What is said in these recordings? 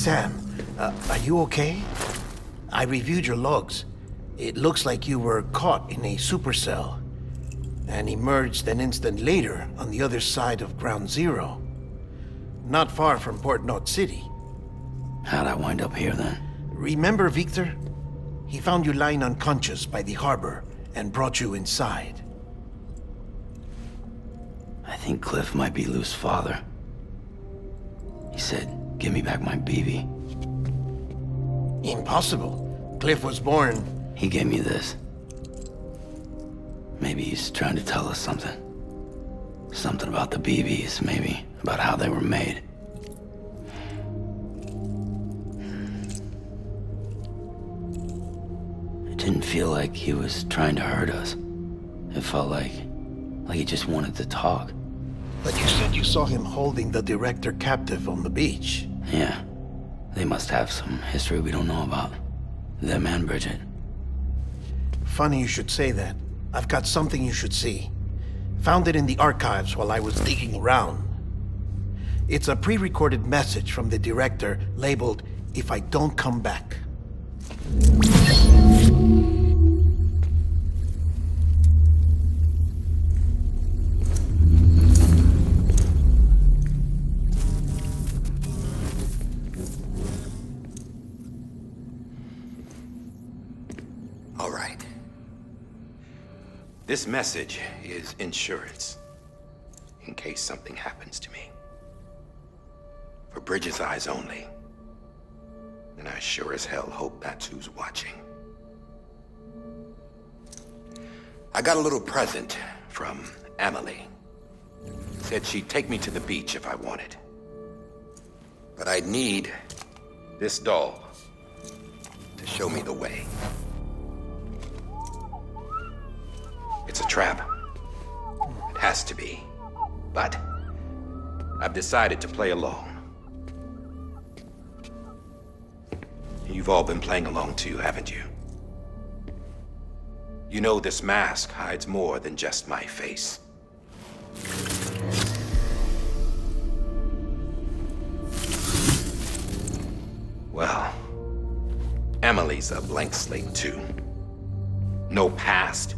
Sam, are you okay? I reviewed your logs. It looks like you were caught in a supercell and emerged an instant later on the other side of Ground Zero. Not far from Port Knot City. How'd I wind up here then? Remember Victor? He found you lying unconscious by the harbor and brought you inside. I think Cliff might be Lou's father. He said, give me back my BB. Impossible. Cliff was born... He gave me this. Maybe he's trying to tell us something. Something about the BBs, maybe. About how they were made. It didn't feel like he was trying to hurt us. It felt like he just wanted to talk. But you said you saw him holding the director captive on the beach. Yeah. They must have some history we don't know about. Them and Bridget. Funny you should say that. I've got something you should see. Found it in the archives while I was digging around. It's a pre-recorded message from the director labeled, "If I don't come back." All right. This message is insurance, in case something happens to me. For Bridget's eyes only. And I sure as hell hope that's who's watching. I got a little present from Emily. Said she'd take me to the beach if I wanted. But I'd need this doll to show me the way. It's a trap. It has to be. But I've decided to play along. You've all been playing along too, haven't you? You know this mask hides more than just my face. Well, Emily's a blank slate too. No past.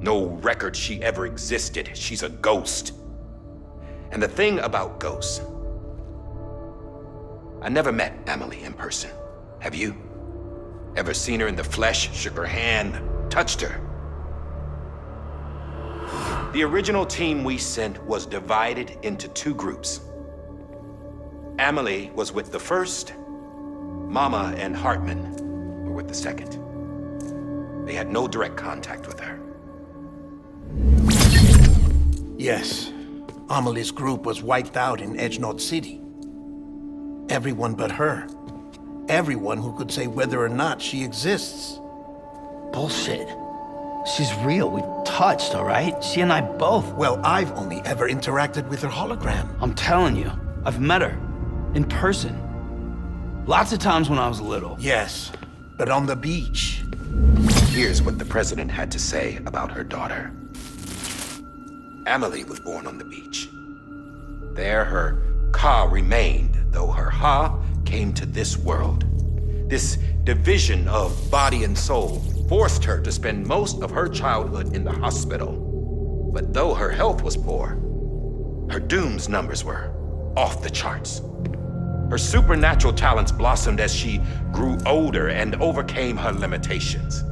No record she ever existed. She's a ghost. And the thing about ghosts, I never met Emily in person. Have you? Ever seen her in the flesh, shook her hand, touched her? The original team we sent was divided into two groups. Emily was with the first. Mama and Hartman were with the second. They had no direct contact with her. Yes. Amelie's group was wiped out in Edge Knot City. Everyone but her. Everyone who could say whether or not she exists. Bullshit. She's real. We've touched, all right? She and I both. Well, I've only ever interacted with her hologram. I'm telling you, I've met her. In person. Lots of times when I was little. Yes, but on the beach. Here's what the president had to say about her daughter. Emily was born on the beach. There her Ka remained, though her Ha came to this world. This division of body and soul forced her to spend most of her childhood in the hospital. But though her health was poor, her Doom's numbers were off the charts. Her supernatural talents blossomed as she grew older and overcame her limitations.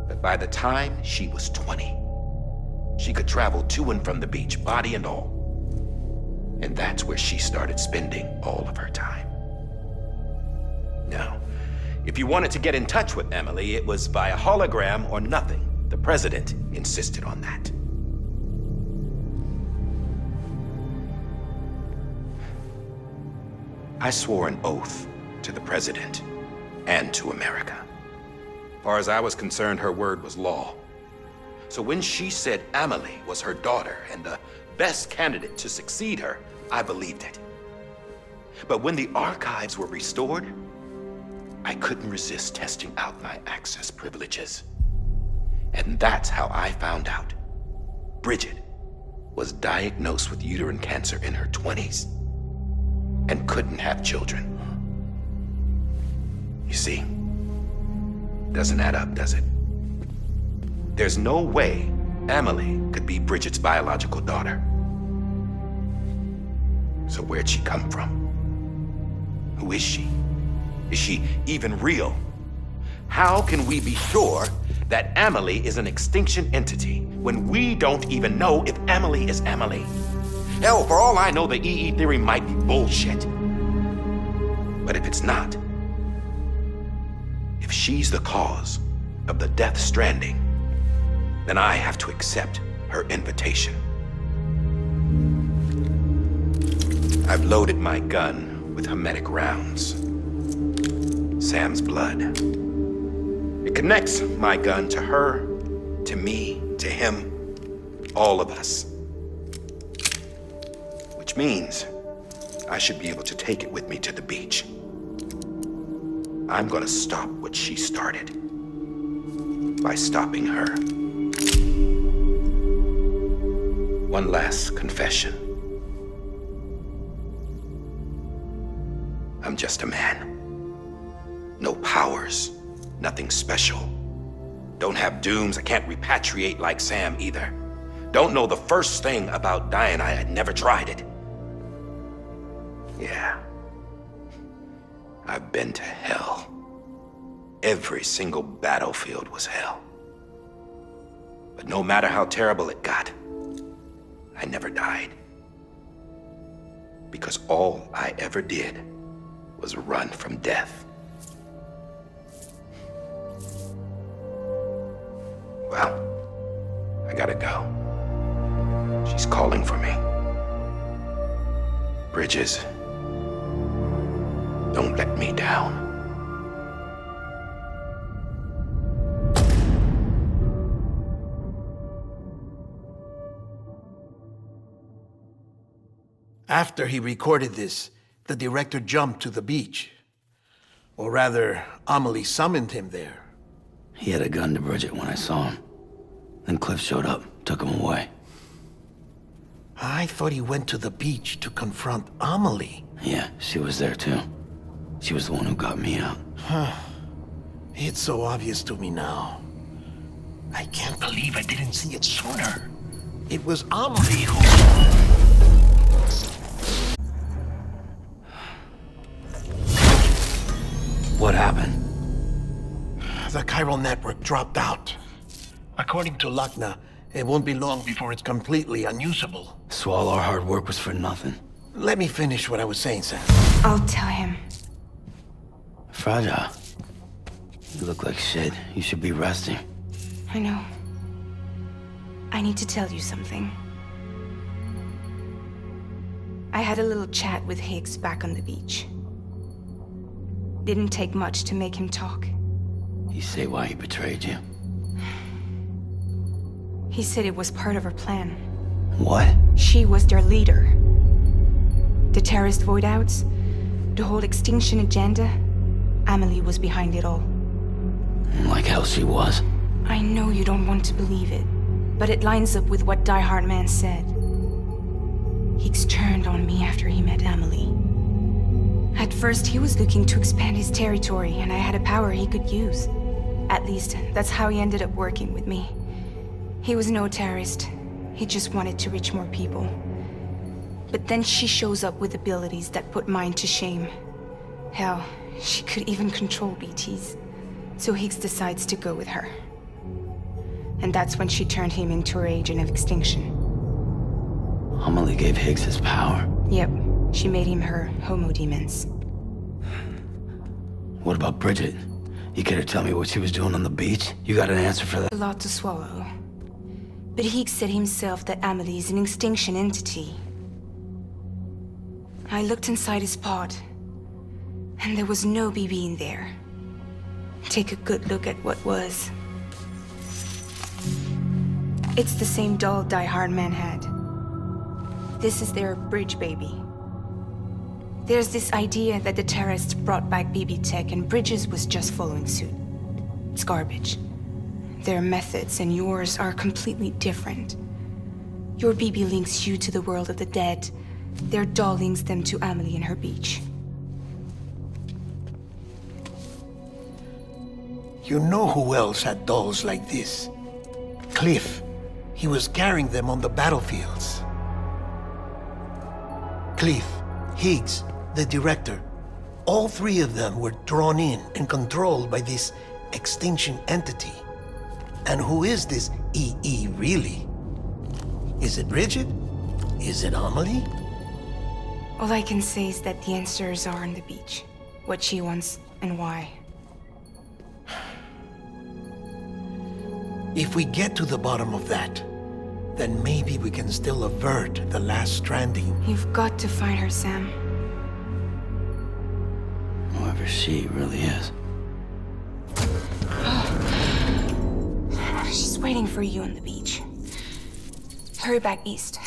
But by the time she was 20, she could travel to and from the beach, body and all. And that's where she started spending all of her time. Now, if you wanted to get in touch with Emily, it was via hologram or nothing. The president insisted on that. I swore an oath to the president and to America. As far as I was concerned, her word was law. So when she said Emily was her daughter and the best candidate to succeed her, I believed it. But when the archives were restored, I couldn't resist testing out my access privileges. And that's how I found out Bridget was diagnosed with uterine cancer in her 20s. and couldn't have children. You see, doesn't add up, does it? There's no way Amelie could be Bridget's biological daughter. So where'd she come from? Who is she? Is she even real? How can we be sure that Amelie is an extinction entity when we don't even know if Amelie is Amelie? Hell, for all I know, the EE theory might be bullshit. But if it's not, if she's the cause of the Death Stranding, then I have to accept her invitation. I've loaded my gun with hermetic rounds. Sam's blood. It connects my gun to her, to me, to him, all of us. Which means I should be able to take it with me to the beach. I'm gonna stop what she started by stopping her. One last confession. I'm just a man. No powers, nothing special. Don't have dooms, I can't repatriate like Sam either. Don't know the first thing about dying, I had never tried it. Yeah. I've been to hell. Every single battlefield was hell. But no matter how terrible it got, I never died. Because all I ever did was run from death. Well, I gotta go. She's calling for me. Bridges, don't let me down. After he recorded this, the director jumped to the beach. Or rather, Amelie summoned him there. He had a gun to Bridget when I saw him. Then Cliff showed up, took him away. I thought he went to the beach to confront Amelie. Yeah, she was there too. She was the one who got me out. It's so obvious to me now. I can't believe I didn't see it sooner. It was Amelie who... What happened? The chiral network dropped out. According to Lachna, it won't be long before it's completely unusable. So all our hard work was for nothing. Let me finish what I was saying, Sam. I'll tell him. Fragile. You look like shit. You should be resting. I know. I need to tell you something. I had a little chat with Higgs back on the beach. Didn't take much to make him talk. You say why he betrayed you? He said it was part of her plan. What? She was their leader. The terrorist void-outs, the whole extinction agenda, Amelie was behind it all. Like hell she was. I know you don't want to believe it, but it lines up with what Die Hard Man said. Higgs turned on me after he met Amelie. At first, he was looking to expand his territory, and I had a power he could use. At least, that's how he ended up working with me. He was no terrorist. He just wanted to reach more people. But then she shows up with abilities that put mine to shame. Hell, she could even control BTs. So Higgs decides to go with her. And that's when she turned him into her agent of extinction. Amelie gave Higgs his power. Yep, she made him her homo demons. What about Bridget? You care to tell me what she was doing on the beach? You got an answer for that? A lot to swallow. But Higgs said himself that Amelie is an extinction entity. I looked inside his pod, and there was no BB in there. Take a good look at what was. It's the same doll Die Hard Man had. This is their bridge baby. There's this idea that the terrorists brought back BB tech and Bridges was just following suit. It's garbage. Their methods and yours are completely different. Your BB links you to the world of the dead, Their doll links them to Amelie and her beach. You know who else had dolls like this? Cliff. He was carrying them on the battlefields. Cliff, Higgs, the director. All three of them were drawn in and controlled by this extinction entity. And who is this EE really? Is it Bridget? Is it Amelie? All I can say is that the answers are on the beach. What she wants and why. If we get to the bottom of that, then maybe we can still avert the last stranding. You've got to find her, Sam. Whoever she really is. She's waiting for you on the beach. Hurry back east.